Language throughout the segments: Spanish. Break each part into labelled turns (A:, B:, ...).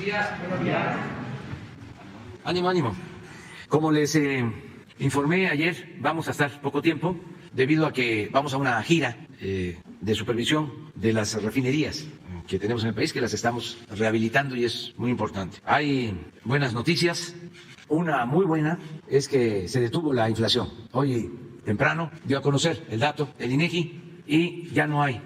A: días. Buenos días. Ánimo, ánimo. Como les informé ayer, vamos a estar poco tiempo debido a que vamos a una gira de supervisión de las refinerías que tenemos en el país, que las estamos rehabilitando y es muy importante. Hay buenas noticias. Una muy buena es que se detuvo la inflación. Hoy temprano dio a conocer el dato del INEGI y ya no hay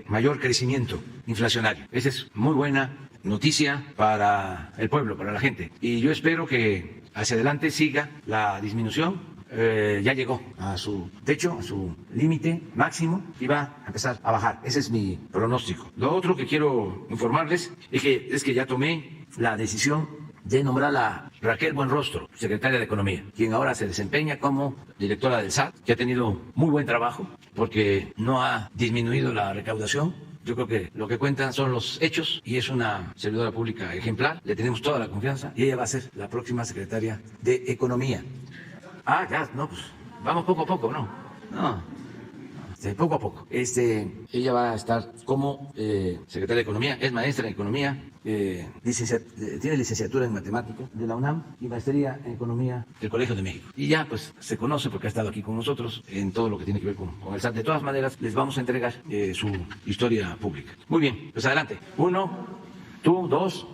A: mayor crecimiento inflacionario. Esa es muy buena noticia para el pueblo, para la gente. Y yo espero que hacia adelante siga la disminución. Ya llegó a su techo, a su límite máximo y va a empezar a bajar. Ese es mi pronóstico. Lo otro que quiero informarles es que ya tomé la decisión de nombrar a Raquel Buenrostro, secretaria de Economía, quien ahora se desempeña como directora del SAT, que ha tenido muy buen trabajo porque no ha disminuido la recaudación. Yo creo que lo que cuentan son los hechos y es una servidora pública ejemplar. Le tenemos toda la confianza y ella va a ser la próxima secretaria de Economía. Ya, no, pues vamos poco a poco, ¿no? Poco a poco. Ella va a estar como secretaria de Economía, es maestra en Economía, tiene licenciatura en Matemático de la UNAM y maestría en Economía del Colegio de México. Y ya, pues, se conoce porque ha estado aquí con nosotros en todo lo que tiene que ver con el SAT. De todas maneras, les vamos a entregar su historia pública. Muy bien, pues adelante. 1, 2,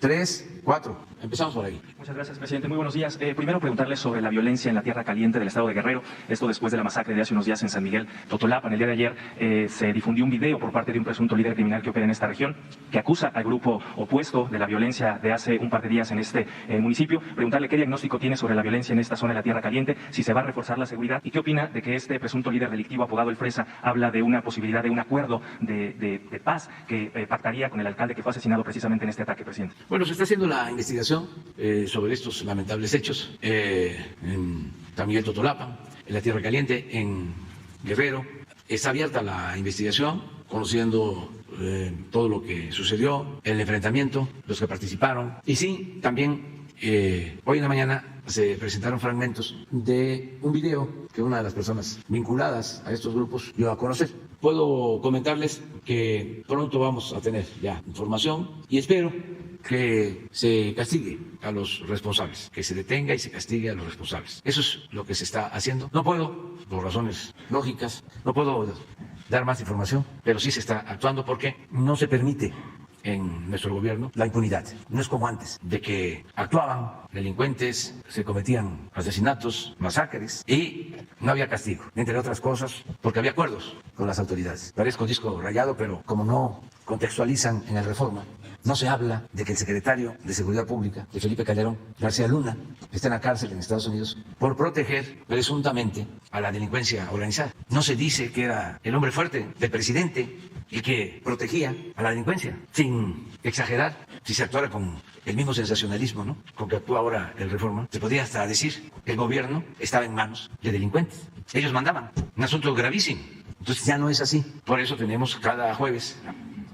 A: 3, 4. Empezamos por ahí.
B: Muchas gracias, presidente. Muy buenos días. Primero preguntarle sobre la violencia en la Tierra Caliente del estado de Guerrero. Esto después de la masacre de hace unos días en San Miguel Totolapan. El día de ayer se difundió un video por parte de un presunto líder criminal que opera en esta región, que acusa al grupo opuesto de la violencia de hace un par de días en este municipio. Preguntarle qué diagnóstico tiene sobre la violencia en esta zona de la Tierra Caliente, si se va a reforzar la seguridad y qué opina de que este presunto líder delictivo apodado El Fresa habla de una posibilidad de un acuerdo de paz que pactaría con el alcalde que fue asesinado precisamente en este ataque, presidente.
A: Bueno, se está haciendo la investigación sobre estos lamentables hechos en San Miguel Totolapan, en la Tierra Caliente, en Guerrero. Está abierta la investigación, conociendo todo lo que sucedió, el enfrentamiento, los que participaron. Y sí, también hoy en la mañana se presentaron fragmentos de un video que una de las personas vinculadas a estos grupos dio a conocer. Puedo comentarles que pronto vamos a tener ya información y espero que se castigue a los responsables, que se detenga y se castigue a los responsables. Eso es lo que se está haciendo. No puedo, por razones lógicas, no puedo dar más información, pero sí se está actuando porque no se permite en nuestro gobierno la impunidad. No es como antes, de que actuaban delincuentes, se cometían asesinatos, masacres y no había castigo, entre otras cosas, porque había acuerdos con las autoridades. Parezco disco rayado, pero como no contextualizan en el Reforma, no se habla de que el secretario de Seguridad Pública, de Felipe Calderón García Luna, está en la cárcel en Estados Unidos por proteger presuntamente a la delincuencia organizada. No se dice que era el hombre fuerte del presidente y que protegía a la delincuencia, sin exagerar, si se actuara con el mismo sensacionalismo, ¿no?, con que actúa ahora el Reforma. Se podría hasta decir que el gobierno estaba en manos de delincuentes. Ellos mandaban, un asunto gravísimo. Entonces ya no es así. Por eso tenemos cada jueves,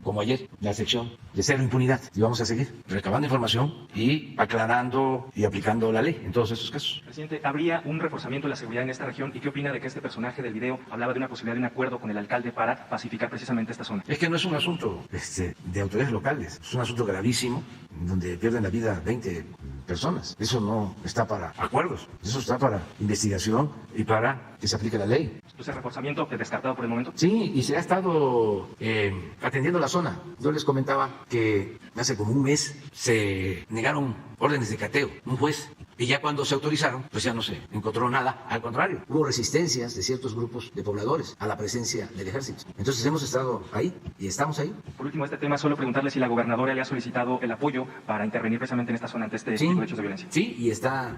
A: como ayer, la sección de cero impunidad. Y vamos a seguir recabando información y aclarando y aplicando la ley en todos estos casos.
B: Presidente, ¿habría un reforzamiento de la seguridad en esta región? ¿Y qué opina de que este personaje del video hablaba de una posibilidad de un acuerdo con el alcalde para pacificar precisamente esta zona?
A: Es que no es un asunto de autoridades locales, es un asunto gravísimo donde pierden la vida 20 personas. Eso no está para acuerdos, eso está para investigación y para que se aplique la ley.
B: ¿Ese reforzamiento descartado por el momento?
A: Sí, y se ha estado atendiendo la zona. Yo les comentaba que hace como un mes se negaron órdenes de cateo, un juez, y ya cuando se autorizaron, pues ya no se encontró nada. Al contrario, hubo resistencias de ciertos grupos de pobladores a la presencia del ejército. Entonces hemos estado ahí y estamos ahí.
B: Por último, este tema, solo preguntarle si la gobernadora le ha solicitado el apoyo para intervenir precisamente en esta zona ante este tipo de hechos de violencia.
A: Sí, y está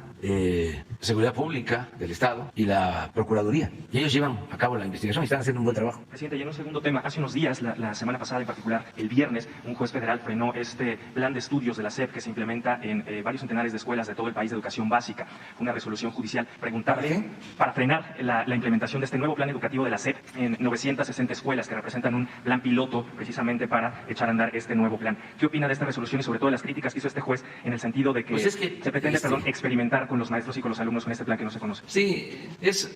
A: Seguridad Pública del Estado y la Procuraduría. Y ellos llevan a cabo la investigación y están haciendo un buen trabajo.
B: Presidente, y en un segundo tema, hace unos días, la semana pasada en particular, el viernes, un juez federal frenó este plan de estudios de la SEP que se implementa en varios centenares de escuelas de todo el país de educación básica. Una resolución judicial. Preguntarle para frenar la implementación de este nuevo plan educativo de la SEP en 960 escuelas que representan un plan piloto precisamente para echar a andar este nuevo plan. ¿Qué opina de esta resolución y sobre todo de las críticas que hizo este juez en el sentido de que,
A: pues se pretende
B: experimentar con los maestros y con los alumnos con este plan que no se conoce?
A: Sí, es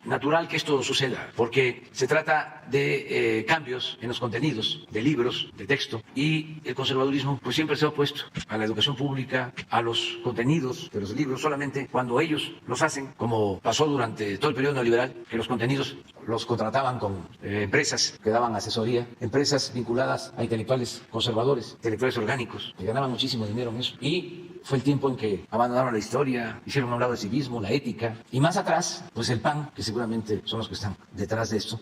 A: natural que esto suceda, porque se trata de cambios en los contenidos de libros, de texto, y el conservadurismo pues siempre se ha opuesto a la educación pública, a los contenidos de los libros, solamente cuando ellos los hacen, como pasó durante todo el periodo neoliberal, que los contenidos los contrataban con empresas que daban asesoría, empresas vinculadas a intelectuales conservadores, intelectuales orgánicos, que ganaban muchísimo dinero en eso. Y fue el tiempo en que abandonaron la historia, hicieron a un lado el civismo, la ética, y más atrás, pues el PAN, que seguramente son los que están detrás de esto,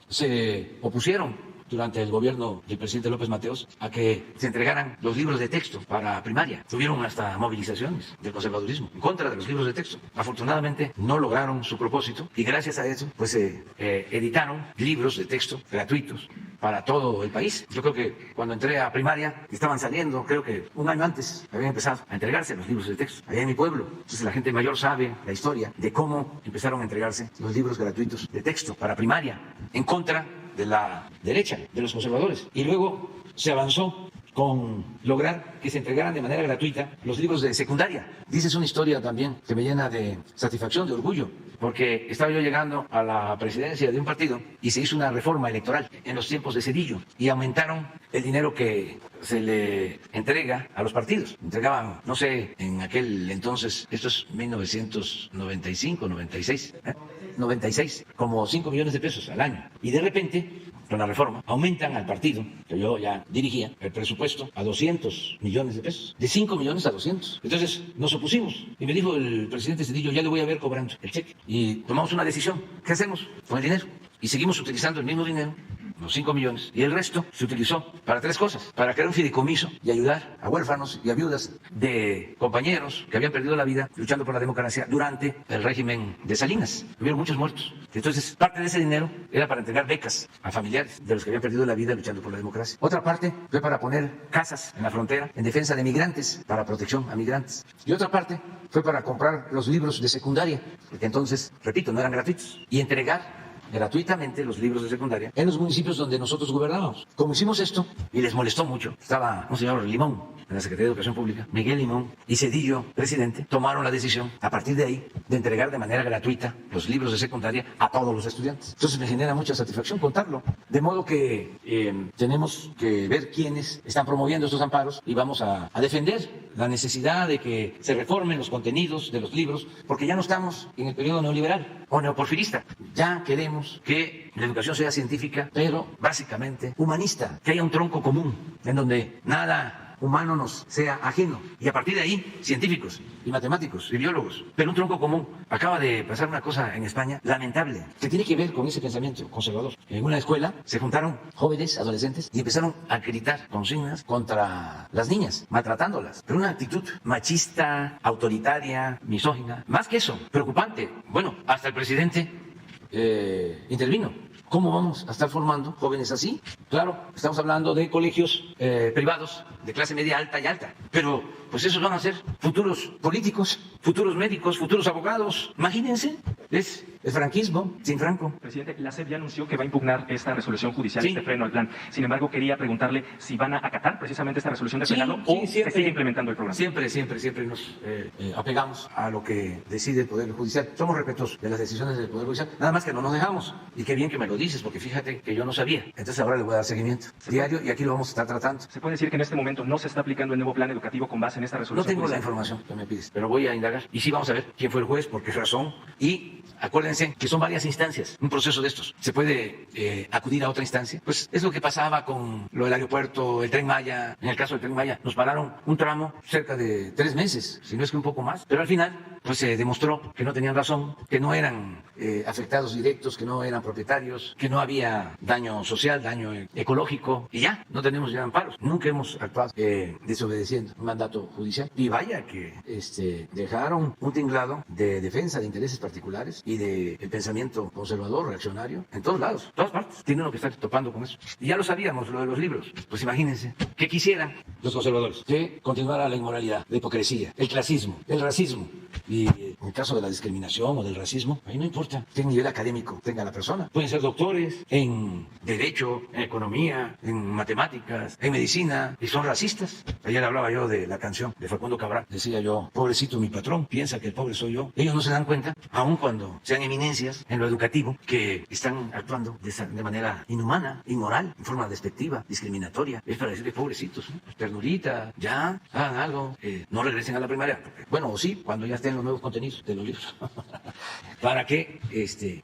A: se opusieron durante el gobierno del presidente López Mateos a que se entregaran los libros de texto para primaria. Tuvieron hasta movilizaciones del conservadurismo en contra de los libros de texto. Afortunadamente no lograron su propósito y gracias a eso pues se editaron libros de texto gratuitos para todo el país. Yo creo que cuando entré a primaria estaban saliendo, creo que un año antes habían empezado a entregarse los libros de texto allá en mi pueblo. Entonces la gente mayor sabe la historia de cómo empezaron a entregarse los libros gratuitos de texto para primaria en contra de la derecha, de los conservadores. Y luego se avanzó con lograr que se entregaran de manera gratuita los libros de secundaria. Dices una historia también que me llena de satisfacción, de orgullo, porque estaba yo llegando a la presidencia de un partido y se hizo una reforma electoral en los tiempos de Zedillo y aumentaron el dinero que se le entrega a los partidos. Entregaban, no sé, en aquel entonces, esto es 1995, 96, 96, como 5 millones de pesos al año. Y de repente, con la reforma, aumentan al partido, que yo ya dirigía, el presupuesto a 200 millones de pesos. De 5 millones a 200. Entonces nos opusimos. Y me dijo el presidente Zedillo, ya le voy a ver cobrando el cheque. Y tomamos una decisión. ¿Qué hacemos con el dinero? Y seguimos utilizando el mismo dinero, los 5 millones, y el resto se utilizó para 3 cosas: para crear un fideicomiso y ayudar a huérfanos y a viudas de compañeros que habían perdido la vida luchando por la democracia durante el régimen de Salinas. Hubieron muchos muertos. Entonces, parte de ese dinero era para entregar becas a familiares de los que habían perdido la vida luchando por la democracia. Otra parte fue para poner casas en la frontera en defensa de migrantes, para protección a migrantes. Y otra parte fue para comprar los libros de secundaria, porque entonces, repito, no eran gratuitos, y entregar gratuitamente los libros de secundaria en los municipios donde nosotros gobernábamos. Como hicimos esto, y les molestó mucho, estaba un señor Limón en la Secretaría de Educación Pública, Miguel Limón, y Zedillo, presidente, tomaron la decisión, a partir de ahí, de entregar de manera gratuita los libros de secundaria a todos los estudiantes. Entonces me genera mucha satisfacción contarlo. De modo que tenemos que ver quiénes están promoviendo estos amparos y vamos a defender la necesidad de que se reformen los contenidos de los libros, porque ya no estamos en el periodo neoliberal o neoporfirista. Ya queremos que la educación sea científica, pero básicamente humanista, que haya un tronco común en donde nada humano nos sea ajeno, y a partir de ahí científicos y matemáticos y biólogos, pero un tronco común. Acaba de pasar una cosa en España lamentable que tiene que ver con ese pensamiento conservador. En una escuela se juntaron jóvenes, adolescentes, y empezaron a gritar consignas contra las niñas, maltratándolas, pero una actitud machista, autoritaria, misógina, más que eso, preocupante. Bueno, hasta el presidente intervino. ¿Cómo vamos a estar formando jóvenes así? Claro, estamos hablando de colegios privados de clase media alta y alta, pero pues esos van a ser futuros políticos, futuros médicos, futuros abogados. Imagínense, es el franquismo sin Franco.
B: Presidente, la SEP ya anunció que va a impugnar esta resolución judicial,
A: Sí.
B: este freno al plan. Sin embargo, quería preguntarle si van a acatar precisamente esta resolución del Senado o se sigue implementando el programa.
A: Siempre nos apegamos a lo que decide el Poder Judicial. Somos respetuosos de las decisiones del Poder Judicial, nada más que no nos dejamos. Y qué bien que me lo dices, porque fíjate que yo no sabía. Entonces ahora le voy a dar seguimiento diario y aquí lo vamos a estar tratando.
B: ¿Se puede decir que en este momento no se está aplicando el nuevo plan educativo con base en esta
A: No
B: resolución
A: tengo la
B: judicial?
A: información que me pides, pero voy a indagar. Y sí vamos a ver quién fue el juez, por qué razón. Y acuérdense que son varias instancias, un proceso de estos. Se puede acudir a otra instancia. Pues es lo que pasaba con lo del aeropuerto, el Tren Maya. En el caso del Tren Maya nos pararon un tramo cerca de 3 meses, si no es que un poco más. Pero al final pues se demostró que no tenían razón, que no eran afectados directos, que no eran propietarios, que no había daño social, daño ecológico, y ya, no tenemos ya amparos. Nunca hemos actuado desobedeciendo un mandato judicial. Y vaya que dejaron un tinglado de defensa de intereses particulares y de el pensamiento conservador, reaccionario, en todos lados, todas partes. Tiene uno que estar topando con eso. Y ya lo sabíamos, lo de los libros. Pues imagínense, que quisieran los conservadores que continuara la inmoralidad, la hipocresía, el clasismo, el racismo y En el caso de la discriminación o del racismo, ahí no importa qué nivel académico tenga la persona. Pueden ser doctores en derecho, en economía, en matemáticas, en medicina, y son racistas. Ayer hablaba yo de la canción de Facundo Cabral. Decía yo, pobrecito mi patrón, piensa que el pobre soy yo. Ellos no se dan cuenta, aun cuando sean eminencias en lo educativo, que están actuando de manera inhumana, inmoral, en forma despectiva, discriminatoria. Es para decirle, pobrecitos, ¿no? Ternurita, ya, hagan algo, no regresen a la primaria. Bueno, o sí, cuando ya estén los nuevos contenidos de los libros, para que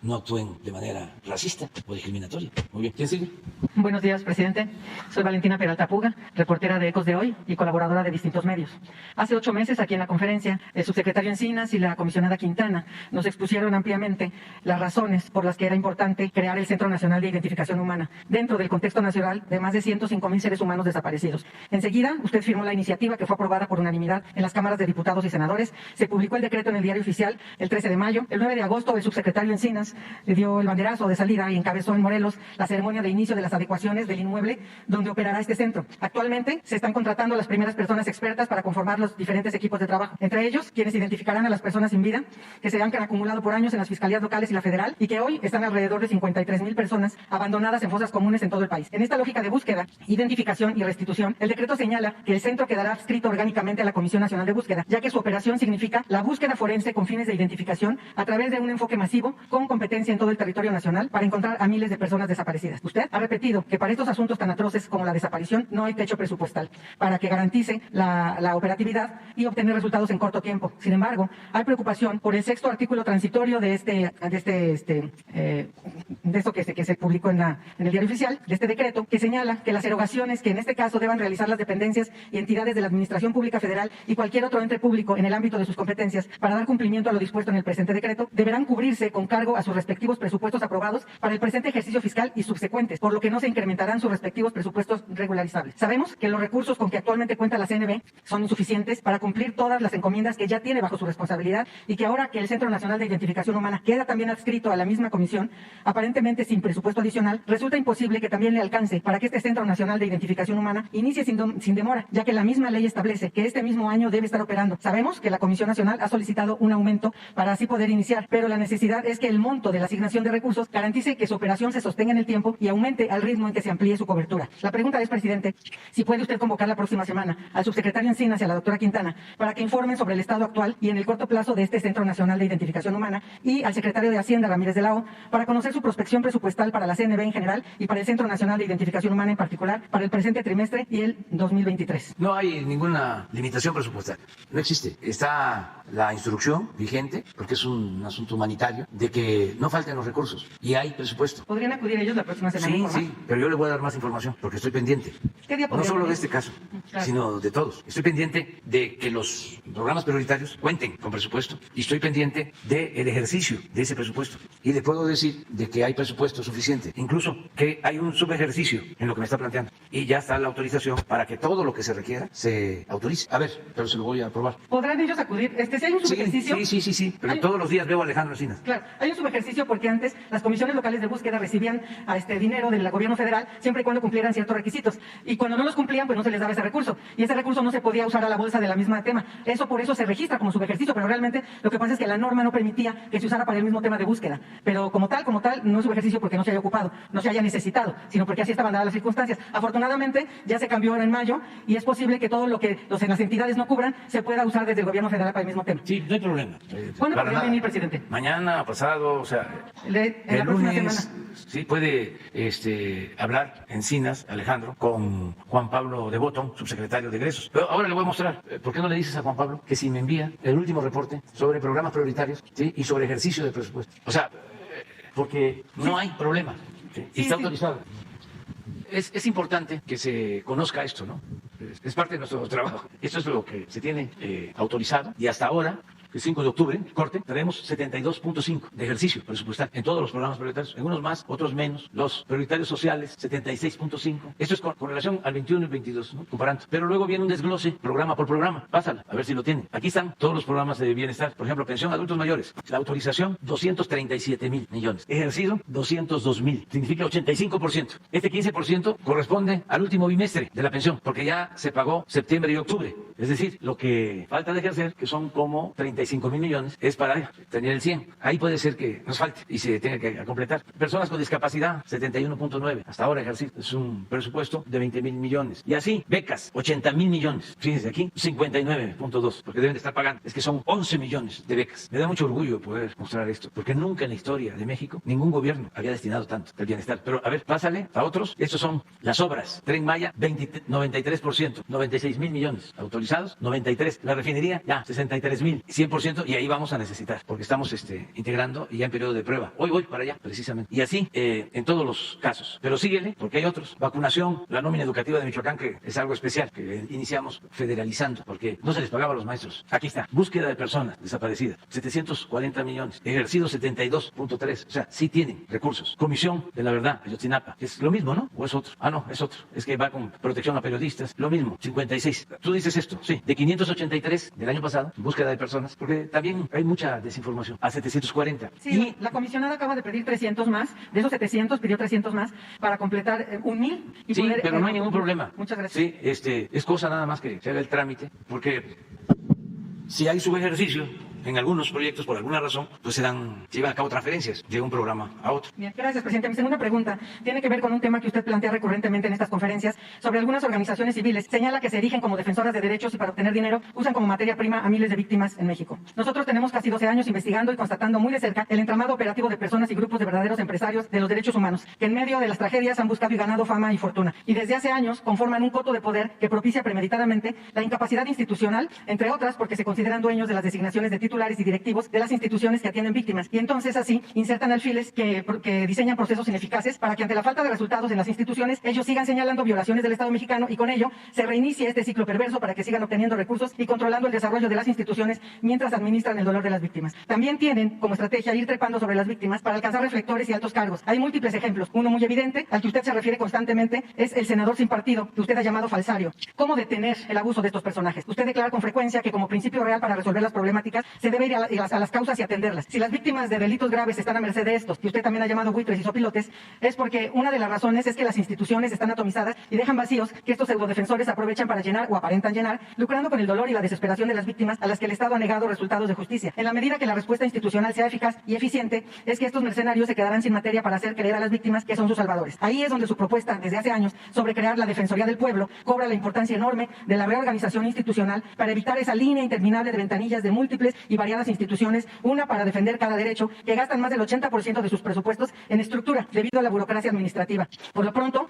A: no actúen de manera racista o discriminatoria. Muy bien, ¿quién sigue?
C: Buenos días, presidente. Soy Valentina Peralta Puga, reportera de Ecos de Hoy y colaboradora de distintos medios. Hace 8 meses, aquí en la conferencia, el subsecretario Encinas y la comisionada Quintana nos expusieron ampliamente las razones por las que era importante crear el Centro Nacional de Identificación Humana dentro del contexto nacional de más de 105,000 seres humanos desaparecidos. Enseguida, usted firmó la iniciativa que fue aprobada por unanimidad en las cámaras de diputados y senadores. Se publicó el decreto en el Diario Oficial el 13 de mayo. El 9 de agosto, el subsecretario Encinas le dio el banderazo de salida y encabezó en Morelos la ceremonia de inicio de las adecuaciones del inmueble donde operará este centro. Actualmente se están contratando a las primeras personas expertas para conformar los diferentes equipos de trabajo. Entre ellos, quienes identificarán a las personas sin vida que se han acumulado por años en las fiscalías locales y la federal y que hoy están alrededor de 53,000 personas abandonadas en fosas comunes en todo el país. En esta lógica de búsqueda, identificación y restitución, el decreto señala que el centro quedará adscrito orgánicamente a la Comisión Nacional de Búsqueda, ya que su operación significa la búsqueda forense con fines de identificación a través de un enfoque masivo con competencia en todo el territorio nacional para encontrar a miles de personas desaparecidas. Usted ha repetido que para estos asuntos tan atroces como la desaparición no hay techo presupuestal para que garantice la operatividad y obtener resultados en corto tiempo. Sin embargo, hay preocupación por el 6º artículo transitorio de esto que se publicó en el Diario Oficial, de este decreto, que señala que las erogaciones que en este caso deban realizar las dependencias y entidades de la Administración Pública Federal y cualquier otro ente público en el ámbito de sus competencias para dar cumplimiento a lo dispuesto en el presente decreto deberán cubrirse con cargo a sus respectivos presupuestos aprobados para el presente ejercicio fiscal y subsecuentes, por lo que no se incrementarán sus respectivos presupuestos regularizables. Sabemos que los recursos con que actualmente cuenta la CNB son insuficientes para cumplir todas las encomiendas que ya tiene bajo su responsabilidad y que ahora que el Centro Nacional de Identificación Humana queda también adscrito a la misma comisión, aparentemente sin presupuesto adicional, resulta imposible que también le alcance para que este Centro Nacional de Identificación Humana inicie sin demora, ya que la misma ley establece que este mismo año debe estar operando. Sabemos que la Comisión Nacional ha solicitado un aumento para así poder iniciar, pero la necesidad es que el monto de la asignación de recursos garantice que su operación se sostenga en el tiempo y aumente al ritmo en que se amplíe su cobertura. La pregunta es, presidente, si puede usted convocar la próxima semana al subsecretario Encinas y a la doctora Quintana para que informen sobre el estado actual y en el corto plazo de este Centro Nacional de Identificación Humana y al secretario de Hacienda, Ramírez de la O, para conocer su prospección presupuestal para la CNB en general y para el Centro Nacional de Identificación Humana en particular para el presente trimestre y el 2023.
A: No hay ninguna limitación presupuestal, no existe. Está la instrucción vigente, porque es un asunto humanitario, de que no falten los recursos y hay presupuesto.
C: ¿Podrían acudir ellos la próxima semana?
A: Sí, pero yo le voy a dar más información porque estoy pendiente.
C: ¿Qué día
A: No solo de
C: venir?
A: este caso,
C: Claro.
A: sino de todos. Estoy pendiente de que los programas prioritarios cuenten con presupuesto y estoy pendiente del ejercicio de ese presupuesto. Y le puedo decir de que hay presupuesto suficiente, incluso que hay un subejercicio en lo que me está planteando. Y ya está la autorización para que todo lo que se requiera se autorice. A ver, pero se lo voy a aprobar.
C: ¿Podrán ellos acudir? Si hay un subejercicio...
A: Sí, pero todos los días veo a Alejandro Encinas.
C: Claro, hay un subejercicio porque antes las comisiones locales de búsqueda recibían dinero del gobierno federal siempre y cuando cumplieran ciertos requisitos. Y cuando no los cumplían, pues no se les daba ese recurso. Y ese recurso no se podía usar a la bolsa de la misma tema. Por eso se registra como subejercicio, pero realmente lo que pasa es que la norma no permitía que se usara para el mismo tema de búsqueda. Pero como tal, no es subejercicio porque no se haya ocupado, no se haya necesitado, sino porque así estaban dadas las circunstancias. Afortunadamente, ya se cambió ahora en mayo y es posible que todo lo que las entidades no cubran se pueda usar desde el gobierno federal para el mismo tema.
A: Sí, no hay problema.
C: ¿Cuándo
A: Para
C: podría
A: nada.
C: venir, presidente?
A: Mañana, pasado, o sea,
C: En la
A: el
C: próxima
A: lunes,
C: semana.
A: sí, puede hablar Encinas, Alejandro, con Juan Pablo de Botton, subsecretario de Egresos. Pero ahora le voy a mostrar, ¿por qué no le dices a Juan Pablo que si me envía el último reporte sobre programas prioritarios, ¿sí? Y sobre ejercicio de presupuesto? O sea, porque no hay problema, ¿sí? Y está autorizado. Es importante que se conozca esto, ¿no? Es parte de nuestro trabajo. Esto es lo que se tiene autorizado y hasta ahora, el 5 de octubre, corte, tenemos 72.5 de ejercicio presupuestal en todos los programas prioritarios, en unos más, otros menos. Los prioritarios sociales, 76.5. Esto es con relación al 21 y 22, ¿no? Comparando. Pero luego viene un desglose, programa por programa. Pásala, a ver si lo tienen. Aquí están todos los programas de bienestar. Por ejemplo, pensión a adultos mayores. La autorización, 237,000 millones. Ejercido, 202,000. Significa 85%. Este 15% corresponde al último bimestre de la pensión, porque ya se pagó septiembre y octubre. Es decir, lo que falta de ejercer, que son como 35,000 millones, es para tener el 100. Ahí puede ser que nos falte y se tenga que completar. Personas con discapacidad, 71,9. Hasta ahora ejercicio es un presupuesto de 20,000 millones. Y así, becas, 80,000 millones. Fíjense aquí, 59,2, porque deben de estar pagando. Es que son 11 millones de becas. Me da mucho orgullo poder mostrar esto, porque nunca en la historia de México ningún gobierno había destinado tanto al bienestar. Pero a ver, pásale a otros. Estos son las obras. Tren Maya, 93%, 96,000 millones autorizados, 93. La refinería, ya, 63,000, 100%, y ahí vamos a necesitar, porque estamos integrando y ya en periodo de prueba. Hoy voy para allá, precisamente. Y así, en todos los casos. Pero síguele, porque hay otros. Vacunación, la nómina educativa de Michoacán, que es algo especial, que iniciamos federalizando, porque no se les pagaba a los maestros. Aquí está, búsqueda de personas desaparecidas, 740 millones, ejercido 72,3. O sea, sí tienen recursos. Comisión de la Verdad, Ayotzinapa, que es lo mismo, ¿no? ¿O es otro? Ah, no, es otro. Es que va con protección a periodistas, lo mismo, 56. Tú dices esto, sí, de 583 del año pasado, búsqueda de personas, porque también hay mucha desinformación, a 740.
C: Sí, y la comisionada acaba de pedir 300 más, de esos 700 pidió 300 más para completar 1,000 y
A: sí,
C: poder,
A: pero no hay ningún problema.
C: Muchas gracias.
A: Sí, es cosa nada más que se haga el trámite, porque si hay subejercicio en algunos proyectos, por alguna razón, pues se llevan a cabo transferencias de un programa a otro.
C: Bien, gracias, presidente. Mi segunda pregunta tiene que ver con un tema que usted plantea recurrentemente en estas conferencias sobre algunas organizaciones civiles. Señala que se erigen como defensoras de derechos y para obtener dinero usan como materia prima a miles de víctimas en México. Nosotros tenemos casi 12 años investigando y constatando muy de cerca el entramado operativo de personas y grupos de verdaderos empresarios de los derechos humanos, que en medio de las tragedias han buscado y ganado fama y fortuna. Y desde hace años conforman un coto de poder que propicia premeditadamente la incapacidad institucional, entre otras porque se consideran dueños de las designaciones de titulares y directivos de las instituciones que atienden víctimas. Y entonces así insertan alfiles que diseñan procesos ineficaces para que ante la falta de resultados en las instituciones ellos sigan señalando violaciones del Estado mexicano y con ello se reinicie este ciclo perverso para que sigan obteniendo recursos y controlando el desarrollo de las instituciones mientras administran el dolor de las víctimas. También tienen como estrategia ir trepando sobre las víctimas para alcanzar reflectores y altos cargos. Hay múltiples ejemplos. Uno muy evidente, al que usted se refiere constantemente, es el senador sin partido, que usted ha llamado falsario. ¿Cómo detener el abuso de estos personajes? Usted declara con frecuencia que como principio real para resolver las problemáticas se debe ir a las causas y atenderlas. Si las víctimas de delitos graves están a merced de estos, que usted también ha llamado buitres y sopilotes, es porque una de las razones es que las instituciones están atomizadas y dejan vacíos que estos pseudodefensores aprovechan para llenar o aparentan llenar, lucrando con el dolor y la desesperación de las víctimas a las que el Estado ha negado resultados de justicia. En la medida que la respuesta institucional sea eficaz y eficiente, es que estos mercenarios se quedarán sin materia para hacer creer a las víctimas que son sus salvadores. Ahí es donde su propuesta desde hace años sobre crear la Defensoría del Pueblo cobra la importancia enorme de la reorganización institucional para evitar esa línea interminable de ventanillas de múltiples y variadas instituciones, una para defender cada derecho, que gastan más del 80% de sus presupuestos en estructura debido a la burocracia administrativa. Por lo pronto,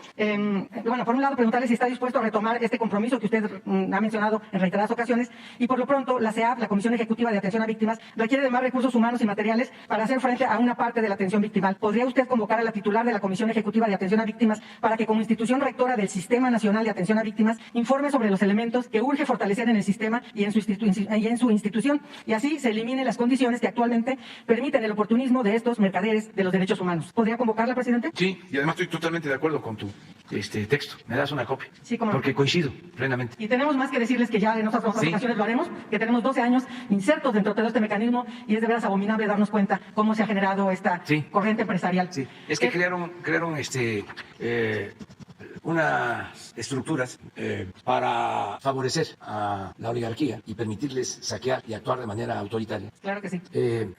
C: por un lado preguntarle si está dispuesto a retomar este compromiso que usted ha mencionado en reiteradas ocasiones, y por lo pronto la CEAV, la Comisión Ejecutiva de Atención a Víctimas, requiere de más recursos humanos y materiales para hacer frente a una parte de la atención victimal. ¿Podría usted convocar a la titular de la Comisión Ejecutiva de Atención a Víctimas para que como institución rectora del Sistema Nacional de Atención a Víctimas informe sobre los elementos que urge fortalecer en el sistema y en su institución, y así se eliminen las condiciones que actualmente permiten el oportunismo de estos mercaderes de los derechos humanos? ¿Podría convocarla, presidente?
A: Sí, y además estoy totalmente de acuerdo con tu texto. Me das una copia.
C: Sí, cómo no.
A: Porque coincido plenamente.
C: Y tenemos más que decirles que ya en otras ocasiones lo haremos, que tenemos 12 años insertos dentro de todo este mecanismo y es de veras abominable darnos cuenta cómo se ha generado esta corriente empresarial.
A: Sí, es que crearon unas estructuras para favorecer a la oligarquía y permitirles saquear y actuar de manera autoritaria.
C: Claro que sí.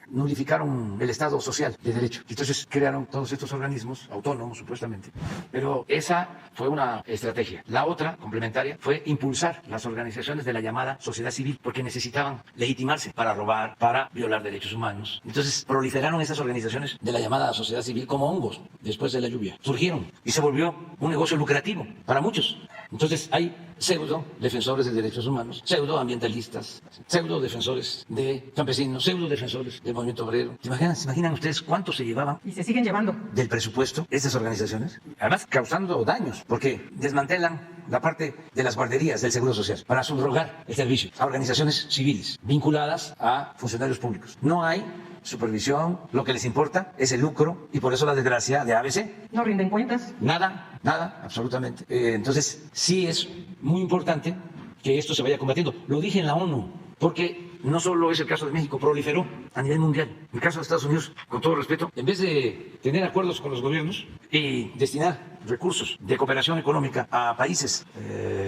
A: Nulificaron el Estado social de derecho. Entonces crearon todos estos organismos autónomos, supuestamente. Pero esa fue una estrategia. La otra, complementaria, fue impulsar las organizaciones de la llamada sociedad civil, porque necesitaban legitimarse para robar, para violar derechos humanos. Entonces proliferaron esas organizaciones de la llamada sociedad civil como hongos después de la lluvia. Surgieron y se volvió un negocio lucrativo para muchos. Entonces hay pseudo defensores de derechos humanos, pseudo ambientalistas, pseudo defensores de campesinos, pseudo defensores del movimiento obrero. ¿Se imaginan ustedes cuánto se llevaban?
C: Y se siguen llevando.
A: Del presupuesto estas organizaciones, además causando daños, porque desmantelan la parte de las guarderías del Seguro Social para subrogar el servicio a organizaciones civiles vinculadas a funcionarios públicos. No hay supervisión, lo que les importa es el lucro y por eso la desgracia de ABC.
C: No rinden cuentas.
A: Nada, absolutamente. Entonces, sí es muy importante que esto se vaya combatiendo. Lo dije en la ONU, porque no solo es el caso de México, proliferó a nivel mundial. En el caso de Estados Unidos, con todo respeto, en vez de tener acuerdos con los gobiernos y destinar recursos de cooperación económica a países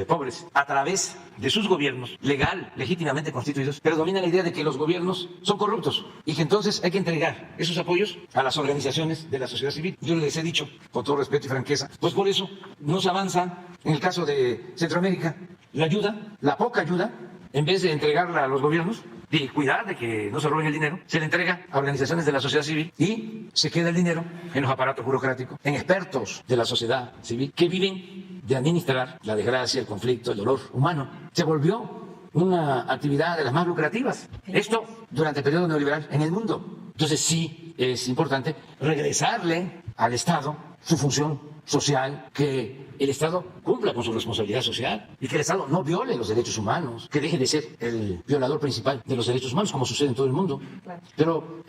A: pobres a través de sus gobiernos, legal, legítimamente constituidos, pero domina la idea de que los gobiernos son corruptos y que entonces hay que entregar esos apoyos a las organizaciones de la sociedad civil. Yo les he dicho, con todo respeto y franqueza, pues por eso no se avanza en el caso de Centroamérica. La ayuda, la poca ayuda, en vez de entregarla a los gobiernos, y cuidar de que no se roben el dinero, se le entrega a organizaciones de la sociedad civil y se queda el dinero en los aparatos burocráticos, en expertos de la sociedad civil que viven de administrar la desgracia, el conflicto, el dolor humano. Se volvió una actividad de las más lucrativas. Esto durante el periodo neoliberal en el mundo. Entonces sí es importante regresarle al Estado su función social, que el Estado cumpla con su responsabilidad social y que el Estado no viole los derechos humanos, que deje de ser el violador principal de los derechos humanos, como sucede en todo el mundo. Claro. Pero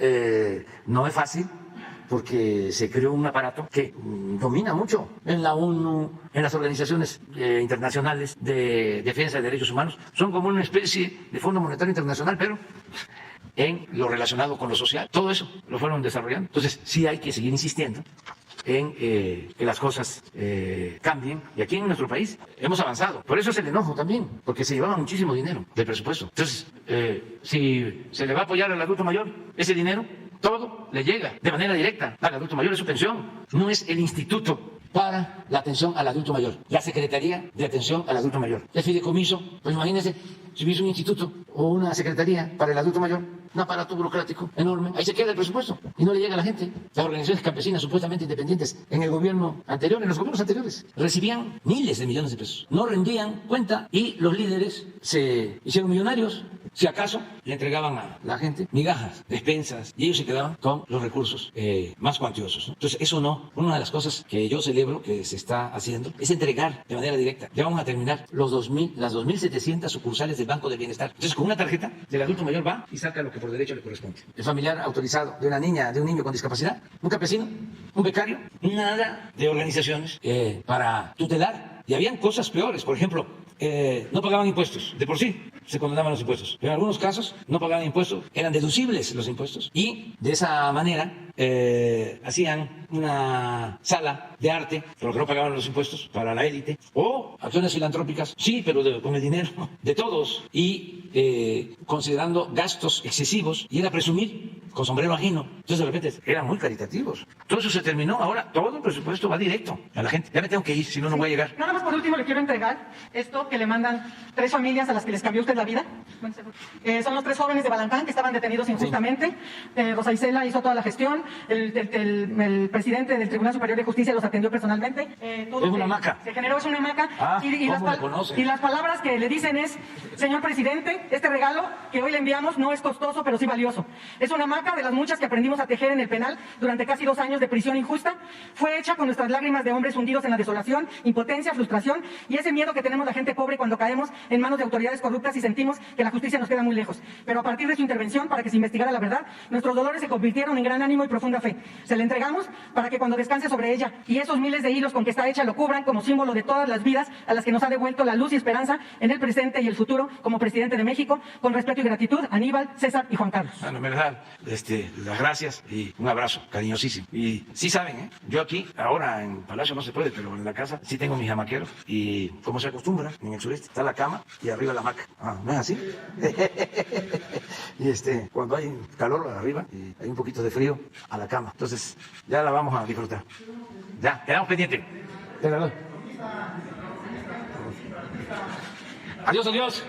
A: no es fácil, porque se creó un aparato que domina mucho en la ONU, en las organizaciones internacionales de defensa de derechos humanos. Son como una especie de Fondo Monetario Internacional, pero en lo relacionado con lo social. Todo eso lo fueron desarrollando. Entonces sí hay que seguir insistiendo en que las cosas cambien. Y aquí en nuestro país hemos avanzado. Por eso es el enojo también, porque se llevaba muchísimo dinero del presupuesto. Entonces, si se le va a apoyar al adulto mayor, ese dinero, todo le llega de manera directa al adulto mayor, es su pensión. No es el instituto para la atención al adulto mayor, la Secretaría de Atención al Adulto Mayor. El fideicomiso, pues imagínense, si hubiese un instituto o una secretaría para el adulto mayor, un aparato burocrático enorme, ahí se queda el presupuesto y no le llega a la gente. Las organizaciones campesinas supuestamente independientes en el gobierno anterior, en los gobiernos anteriores, recibían miles de millones de pesos, no rendían cuenta y los líderes se hicieron millonarios. Si acaso le entregaban a la gente migajas, despensas, y ellos se quedaban con los recursos más cuantiosos, ¿no? Entonces eso no, una de las cosas que yo celebro que se está haciendo es entregar de manera directa. Ya vamos a terminar las 2.700 sucursales del Banco del Bienestar. Entonces con una tarjeta del adulto mayor va y saca lo que por derecho le corresponde. El familiar autorizado de una niña, de un niño con discapacidad, un campesino, un becario, nada de organizaciones para tutelar. Y habían cosas peores, por ejemplo, no pagaban impuestos, de por sí se condonaban los impuestos, pero en algunos casos no pagaban impuestos, eran deducibles los impuestos y de esa manera hacían una sala de arte, por lo que no pagaban los impuestos, para la élite, o acciones filantrópicas, sí, pero con el dinero de todos y considerando gastos excesivos, y era presumir con sombrero ajeno. Entonces de repente eran muy caritativos. Todo eso se terminó, ahora todo el presupuesto va directo a la gente. Ya me tengo que ir, si no, no voy a llegar.
C: Nada más por último le quiero entregar esto que le mandan 3 familias a las que les cambió usted la vida. Son los 3 jóvenes de Balancán que estaban detenidos injustamente. Rosa Isela hizo toda la gestión, el presidente del Tribunal Superior de Justicia los atendió personalmente.
A: Es una hamaca.
C: Se generó, es una hamaca.
A: Y
C: las palabras que le dicen es: señor presidente, este regalo que hoy le enviamos no es costoso, pero sí valioso. Es una hamaca de las muchas que aprendimos a tejer en el penal durante casi 2 años de prisión injusta. Fue hecha con nuestras lágrimas de hombres hundidos en la desolación, impotencia, frustración y ese miedo que tenemos la gente pobre cuando caemos en manos de autoridades corruptas y sentimos que la justicia nos queda muy lejos. Pero a partir de su intervención, para que se investigara la verdad, nuestros dolores se convirtieron en gran ánimo y profunda fe. Se le entregamos para que cuando descanse sobre ella y esos miles de hilos con que está hecha lo cubran como símbolo de todas las vidas a las que nos ha devuelto la luz y esperanza en el presente y el futuro como presidente de México. Con respeto y gratitud, Aníbal, César y Juan Carlos.
A: Bueno, me da las gracias y un abrazo cariñosísimo. Y sí saben, yo aquí, ahora en Palacio no se puede, pero en la casa sí tengo mis hamaqueros y como se acostumbra, en el sureste está la cama y arriba la hamaca. ¿No es así? Y cuando hay calor arriba y hay un poquito de frío, a la cama. Entonces ya la vamos a disfrutar. Ya, quedamos pendientes. Te la doy. Adiós, adiós.